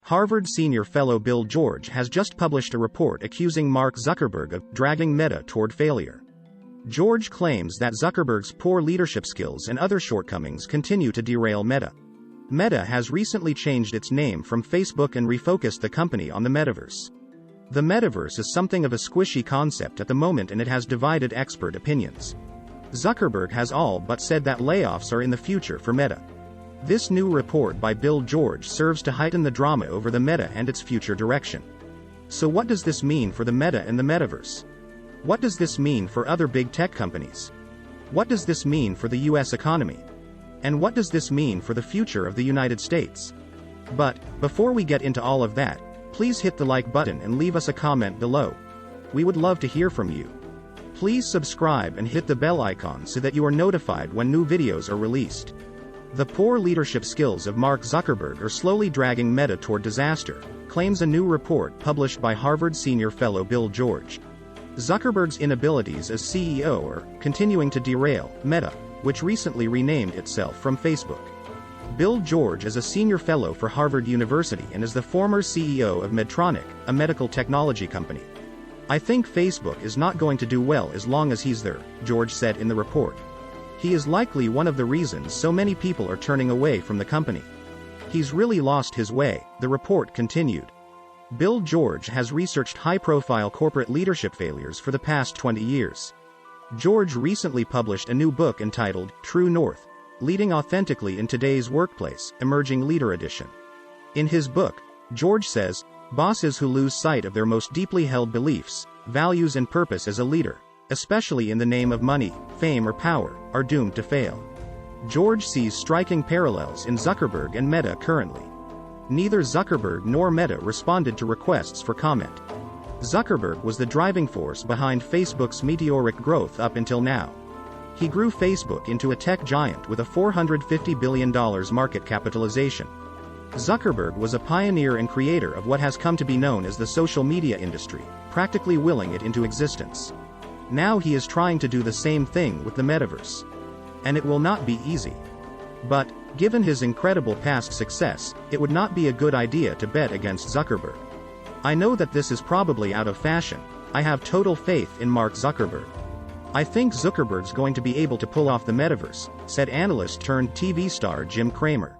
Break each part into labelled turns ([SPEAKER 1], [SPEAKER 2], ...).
[SPEAKER 1] Harvard senior fellow Bill George has just published a report accusing Mark Zuckerberg of dragging Meta toward failure. George claims that Zuckerberg's poor leadership skills and other shortcomings continue to derail Meta. Meta has recently changed its name from Facebook and refocused the company on the Metaverse. The Metaverse is something of a squishy concept at the moment, and it has divided expert opinions. Zuckerberg has all but said that layoffs are in the future for Meta. This new report by Bill George serves to heighten the drama over the Meta and its future direction. So what does this mean for the Meta and the Metaverse? What does this mean for other big tech companies? What does this mean for the US economy? And what does this mean for the future of the United States? But, before we get into all of that, please hit the like button and leave us a comment below. We would love to hear from you. Please subscribe and hit the bell icon so that you are notified when new videos are released. The poor leadership skills of Mark Zuckerberg are slowly dragging Meta toward disaster, claims a new report published by Harvard senior fellow Bill George. Zuckerberg's inabilities as CEO are continuing to derail Meta, which recently renamed itself from Facebook. Bill George is a senior fellow for Harvard University and is the former CEO of Medtronic, a medical technology company. "I think Facebook is not going to do well as long as he's there," George said in the report. "He is likely one of the reasons so many people are turning away from the company. He's really lost his way," the report continued. Bill George has researched high-profile corporate leadership failures for the past 20 years. George recently published a new book entitled True North: Leading Authentically in Today's Workplace, Emerging Leader Edition. In his book, George says, bosses who lose sight of their most deeply held beliefs, values and purpose as a leader, especially in the name of money, fame or power, are doomed to fail. George sees striking parallels in Zuckerberg and Meta currently. Neither Zuckerberg nor Meta responded to requests for comment. Zuckerberg was the driving force behind Facebook's meteoric growth up until now. He grew Facebook into a tech giant with a $450 billion market capitalization. Zuckerberg was a pioneer and creator of what has come to be known as the social media industry, practically willing it into existence. Now he is trying to do the same thing with the Metaverse. And it will not be easy. But, given his incredible past success, it would not be a good idea to bet against Zuckerberg. "I know that this is probably out of fashion. I have total faith in Mark Zuckerberg. I think Zuckerberg's going to be able to pull off the Metaverse," said analyst turned TV star Jim Cramer.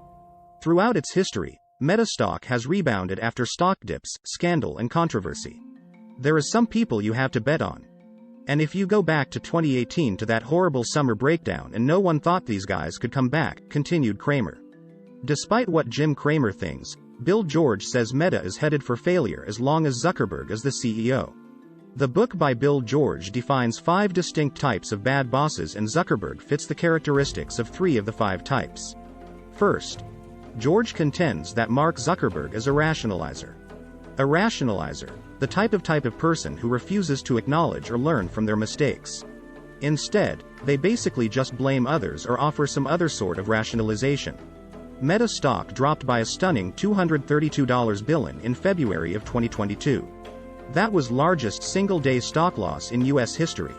[SPEAKER 1] Throughout its history, Meta stock has rebounded after stock dips, scandal and controversy. There is some people you have to bet on. And if you go back to 2018 to that horrible summer breakdown, and no one thought these guys could come back, continued Cramer. Despite what Jim Cramer thinks, Bill George says Meta is headed for failure as long as Zuckerberg is the CEO. The book by Bill George defines 5 distinct types of bad bosses, and Zuckerberg fits the characteristics of 3 of the 5 types. First, George contends that Mark Zuckerberg is a rationalizer. A rationalizer, the type of person who refuses to acknowledge or learn from their mistakes. Instead, they basically just blame others or offer some other sort of rationalization. Meta stock dropped by a stunning $232 billion in February of 2022. That was largest single-day stock loss in US history.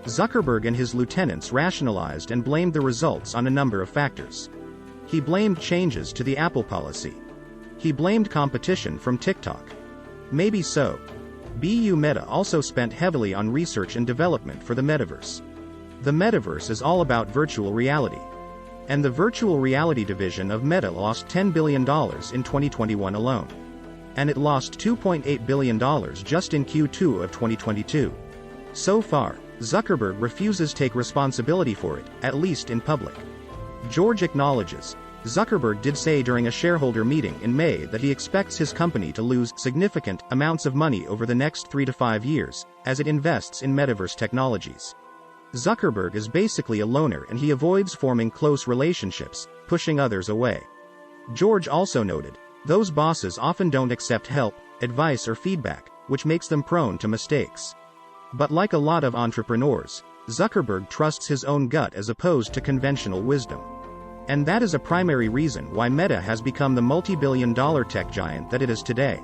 [SPEAKER 1] Zuckerberg and his lieutenants rationalized and blamed the results on a number of factors. He blamed changes to the Apple policy. He blamed competition from TikTok. Maybe so. BU Meta also spent heavily on research and development for the Metaverse. The Metaverse is all about virtual reality. And the virtual reality division of Meta lost $10 billion in 2021 alone. And it lost $2.8 billion just in Q2 of 2022. So far, Zuckerberg refuses to take responsibility for it, at least in public. George acknowledges, Zuckerberg did say during a shareholder meeting in May that he expects his company to lose significant amounts of money over the next 3 to 5 years, as it invests in metaverse technologies. Zuckerberg is basically a loner and he avoids forming close relationships, pushing others away. George also noted, those bosses often don't accept help, advice or feedback, which makes them prone to mistakes. But like a lot of entrepreneurs, Zuckerberg trusts his own gut as opposed to conventional wisdom. And that is a primary reason why Meta has become the multi-billion-dollar tech giant that it is today.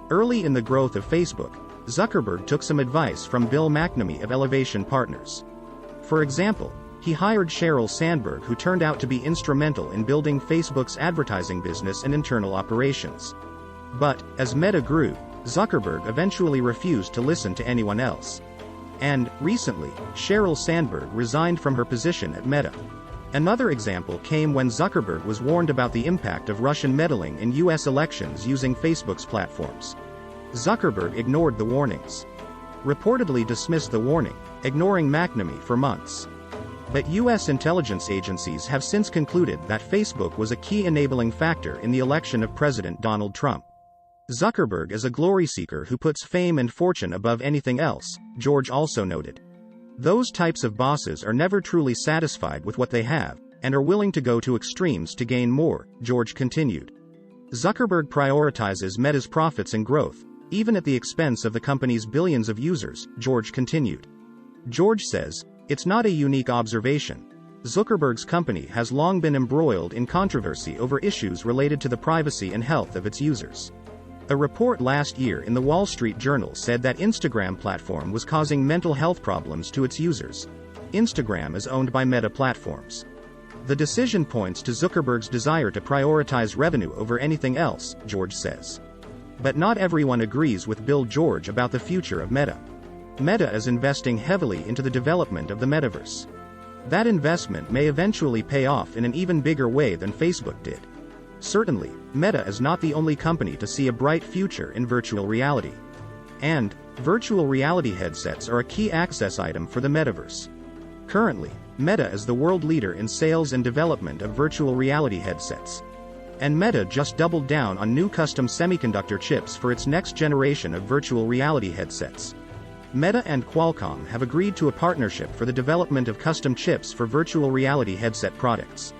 [SPEAKER 1] Early in the growth of Facebook, Zuckerberg took some advice from Bill McNamee of Elevation Partners. For example, he hired Sheryl Sandberg, who turned out to be instrumental in building Facebook's advertising business and internal operations. But, as Meta grew, Zuckerberg eventually refused to listen to anyone else. And, recently, Sheryl Sandberg resigned from her position at Meta. Another example came when Zuckerberg was warned about the impact of Russian meddling in US elections using Facebook's platforms. Zuckerberg ignored the warnings. Reportedly dismissed the warning, ignoring McNamee for months. But US intelligence agencies have since concluded that Facebook was a key enabling factor in the election of President Donald Trump. Zuckerberg is a glory seeker who puts fame and fortune above anything else, George also noted. Those types of bosses are never truly satisfied with what they have, and are willing to go to extremes to gain more, George continued. Zuckerberg prioritizes Meta's profits and growth, even at the expense of the company's billions of users, George continued. George says, "It's not a unique observation. Zuckerberg's company has long been embroiled in controversy over issues related to the privacy and health of its users." A report last year in the Wall Street Journal said that Instagram platform was causing mental health problems to its users. Instagram is owned by Meta Platforms. The decision points to Zuckerberg's desire to prioritize revenue over anything else, George says. But not everyone agrees with Bill George about the future of Meta. Meta is investing heavily into the development of the Metaverse. That investment may eventually pay off in an even bigger way than Facebook did. Certainly, Meta is not the only company to see a bright future in virtual reality. And, virtual reality headsets are a key access item for the Metaverse. Currently, Meta is the world leader in sales and development of virtual reality headsets. And Meta just doubled down on new custom semiconductor chips for its next generation of virtual reality headsets. Meta and Qualcomm have agreed to a partnership for the development of custom chips for virtual reality headset products.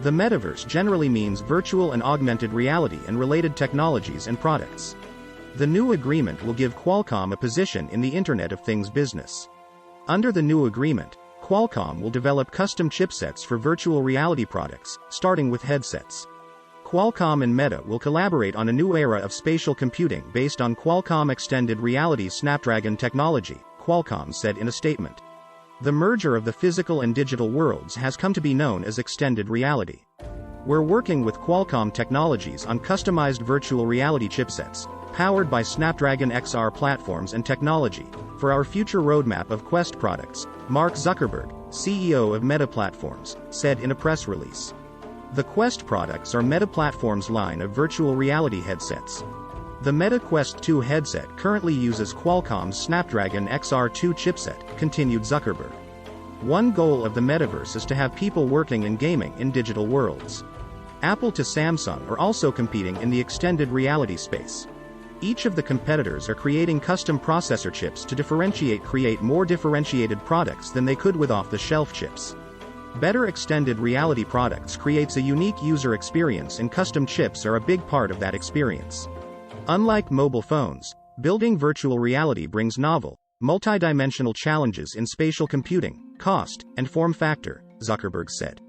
[SPEAKER 1] The Metaverse generally means virtual and augmented reality and related technologies and products. The new agreement will give Qualcomm a position in the Internet of Things business. Under the new agreement, Qualcomm will develop custom chipsets for virtual reality products, starting with headsets. Qualcomm and Meta will collaborate on a new era of spatial computing based on Qualcomm Extended Reality Snapdragon technology, Qualcomm said in a statement. The merger of the physical and digital worlds has come to be known as extended reality. We're working with Qualcomm Technologies on customized virtual reality chipsets, powered by Snapdragon XR platforms and technology, for our future roadmap of Quest products, Mark Zuckerberg, CEO of Meta Platforms, said in a press release. The Quest products are Meta Platforms' line of virtual reality headsets. The Meta Quest 2 headset currently uses Qualcomm's Snapdragon XR2 chipset, continued Zuckerberg. One goal of the Metaverse is to have people working and gaming in digital worlds. Apple to Samsung are also competing in the extended reality space. Each of the competitors are creating custom processor chips to create more differentiated products than they could with off-the-shelf chips. Better extended reality products creates a unique user experience, and custom chips are a big part of that experience. Unlike mobile phones, building virtual reality brings novel, multidimensional challenges in spatial computing, cost, and form factor, Zuckerberg said.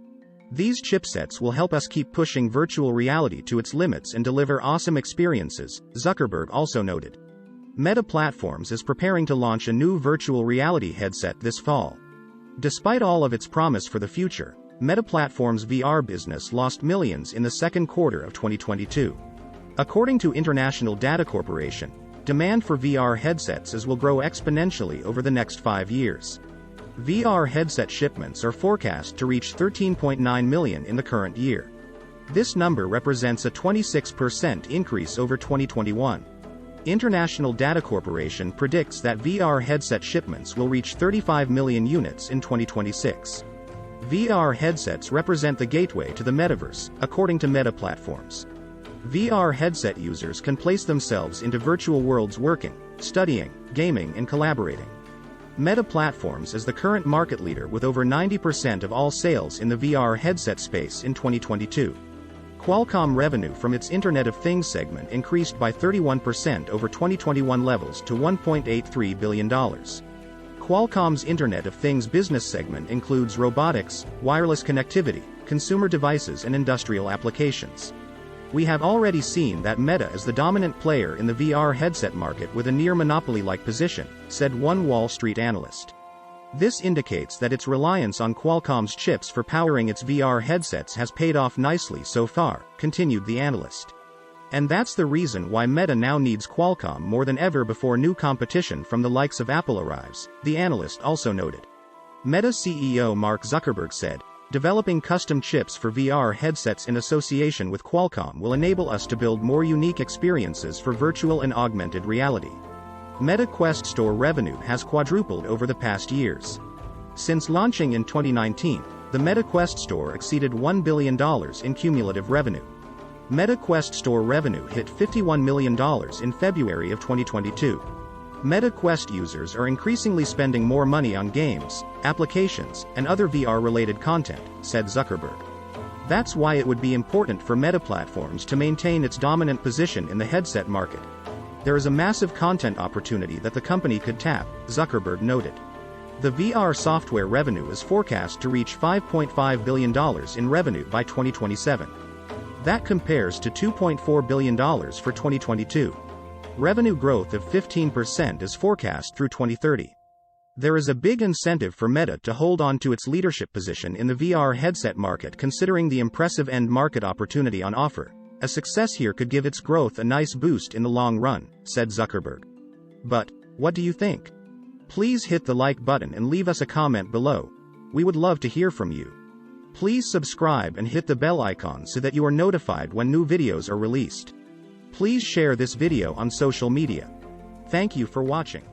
[SPEAKER 1] These chipsets will help us keep pushing virtual reality to its limits and deliver awesome experiences, Zuckerberg also noted. Meta Platforms is preparing to launch a new virtual reality headset this fall. Despite all of its promise for the future, Meta Platforms' VR business lost millions in the second quarter of 2022. According to International Data Corporation, demand for VR headsets will grow exponentially over the next 5 years. VR headset shipments are forecast to reach 13.9 million in the current year. This number represents a 26% increase over 2021. International Data Corporation predicts that VR headset shipments will reach 35 million units in 2026. VR headsets represent the gateway to the Metaverse, according to Meta Platforms. VR headset users can place themselves into virtual worlds working, studying, gaming, and collaborating. Meta Platforms is the current market leader with over 90% of all sales in the VR headset space in 2022. Qualcomm revenue from its Internet of Things segment increased by 31% over 2021 levels to $1.83 billion. Qualcomm's Internet of Things business segment includes robotics, wireless connectivity, consumer devices, and industrial applications. We have already seen that Meta is the dominant player in the VR headset market with a near monopoly-like position, said one Wall Street analyst. This indicates that its reliance on Qualcomm's chips for powering its VR headsets has paid off nicely so far, continued the analyst. And that's the reason why Meta now needs Qualcomm more than ever before new competition from the likes of Apple arrives, the analyst also noted. Meta CEO Mark Zuckerberg said, "Developing custom chips for VR headsets in association with Qualcomm will enable us to build more unique experiences for virtual and augmented reality." Meta Quest Store revenue has quadrupled over the past years. Since launching in 2019, the Meta Quest Store exceeded $1 billion in cumulative revenue. Meta Quest Store revenue hit $51 million in February of 2022. Meta Quest users are increasingly spending more money on games, applications, and other VR-related content, said Zuckerberg. That's why it would be important for Meta Platforms to maintain its dominant position in the headset market. There is a massive content opportunity that the company could tap, Zuckerberg noted. The VR software revenue is forecast to reach $5.5 billion in revenue by 2027. That compares to $2.4 billion for 2022. Revenue growth of 15% is forecast through 2030. There is a big incentive for Meta to hold on to its leadership position in the VR headset market considering the impressive end market opportunity on offer. A success here could give its growth a nice boost in the long run, said Zuckerberg. But, what do you think? Please hit the like button and leave us a comment below. We would love to hear from you. Please subscribe and hit the bell icon so that you are notified when new videos are released. Please share this video on social media. Thank you for watching.